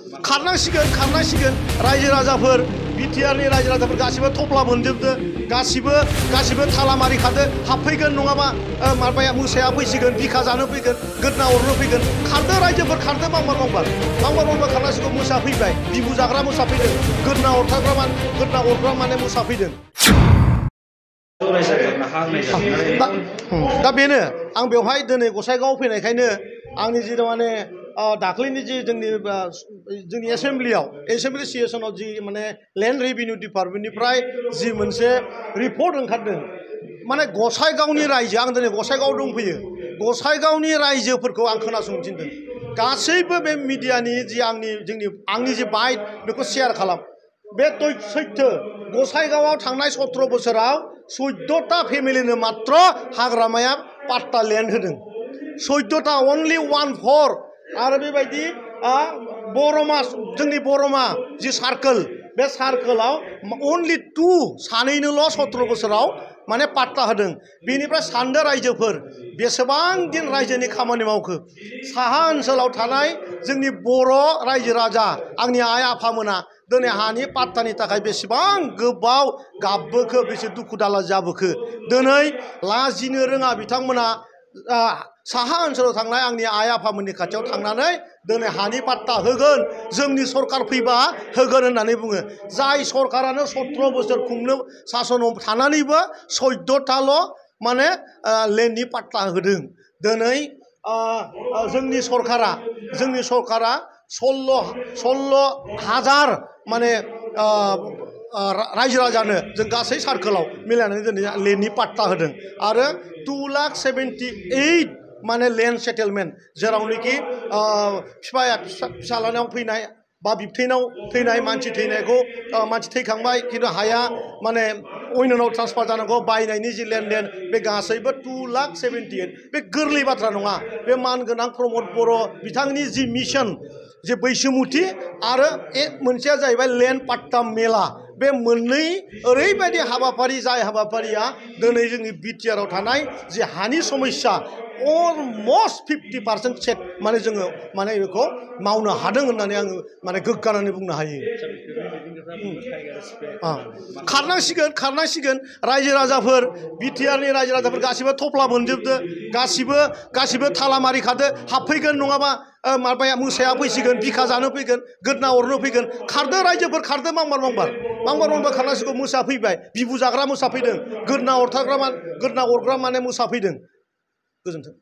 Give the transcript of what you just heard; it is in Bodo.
खारनांसिगोन रायजो राजाफोर बिटिआरनि रायजो राजाफोर गासिबो थफ्ला मोनजोबदो गासिबो थाला मारि खादो हाबफैगोन नङाबा माबाया मोसाया फैसिगोन बिखा जानो फैगोन गोदना अरनो फैगोन खारदो रायजोफोर खारदो बांबार खारनांसिगौ मोसा फैबाय बिबु जाग्रा मोसा फैदों गोदना अरग्रा माने मोसा फैदों दा बेनो आं बेवहाय दिनै गसाइगाव फैनायखायनो आंनि जि माने दाख्लैनि जि जोंनि एसेम्बलि सेसनाव जि माने लेन्ड रेभिनिउ डिपार्टमेन्टनिफ्राय जि मोनसे रिपर्ट ओंखारदों माने गसाइगावनि रायजो आं दिनै गसाइगाव दंफैयो गसाइगावनि रायजोफोरखौ आं खोनासंनो थिनदों गासैबो बे मिडियानि जि आंनि जि बाइट बेखौ शेयार खालाम बे सैथो गसाइगावआव थांनाय 17 बोसोराव 14टा फेमिलिनो मात्र हाग्रामाया पाट्टा लेन्ड होदों 14टा अनलि 1/4 आरो बेबायदि जोंनि बरमा जि सार्कोल बे सार्कोलाव अनलि 2 सानैनोल' 17 बोसोराव माने पाट्टा होदों बेनिफ्राय सानदो रायजोफोर बेसेबां दिन रायजोनि खामानि मावखो साहा ओनसोलाव थानाय जोंनि बर' रायजो राजा आंनि आइ आफामोना दिनै हानि पाट्टानि थाखाय बेसेबां गोबाव गाबबोखो बेसे दुखु दाला जाबोखो दिनै लाजिनो रोङा बिथांमोना साहा ओनसोलाव थांनाय आंनि आइ आफामोननि खाथियाव थांनानै दिनै हानि पाट्टा होगोन जोंनि सरकार फैबा होगोन होननानै बुङो जाय सरकारानो 17 बोसोर खुंनो सासनाव थानानैबो 14टाल' माने लेन्डनि पाट्टा होदों दिनै जोंनि सरकारा 16,000 माने रायजो राजानो जों गासै सार्कोलाव मिलायनानै दिनै लेन्डनि पाट्टा होदों आरो 2,78,000 माने लेन्ड सेटेलमेन्ट जेरावनोखि फिसालानाव फैनाय बा बिबथैनाव थैनाय मानसि थैनायखौ मानसि थैखांबाय खिन्थु हाया माने अयननाव ट्रान्सफार जानांगौ बायनायनि जि लेनदेन बे गासैबो 2,78,000 बे गोरलै बाथ्रा नङा बे मानगोनां प्रमद बर' बिथांनि जि मिशन जे बैसोमुथि आरो मोनसेया जाहैबाय लेन्ड पाट्टा मेला बे मोननै ओरैबायदि हाबाफारि जाय हाबाफारिया दिनै जोंनि बिटिआराव थानाय जि हानि समस्या अलमस्ट 50% सेट माने जोङो माने बेखौ मावनो हादों होननानै आङो माने गोग्गानानै बुंनो हायो खारनांसिगोन रायजो राजाफोर बिटिआरनि रायजो राजाफोर गासिबो थफ्ला मोनजोबदो गासिबो थाला मारि खादो हाबफैगोन नङाबा माबाया मोसाया फैसिगोन बिखा जानो फैगोन गोदना अरनो फैगोन खारदो रायजोफोर खारदो बांबार खारनांसिगौ मोसा फैबाय बिबु जाग्रा मोसा फैदों गोदना अरग्रा माने मोसा फैदों गोजोन्थों।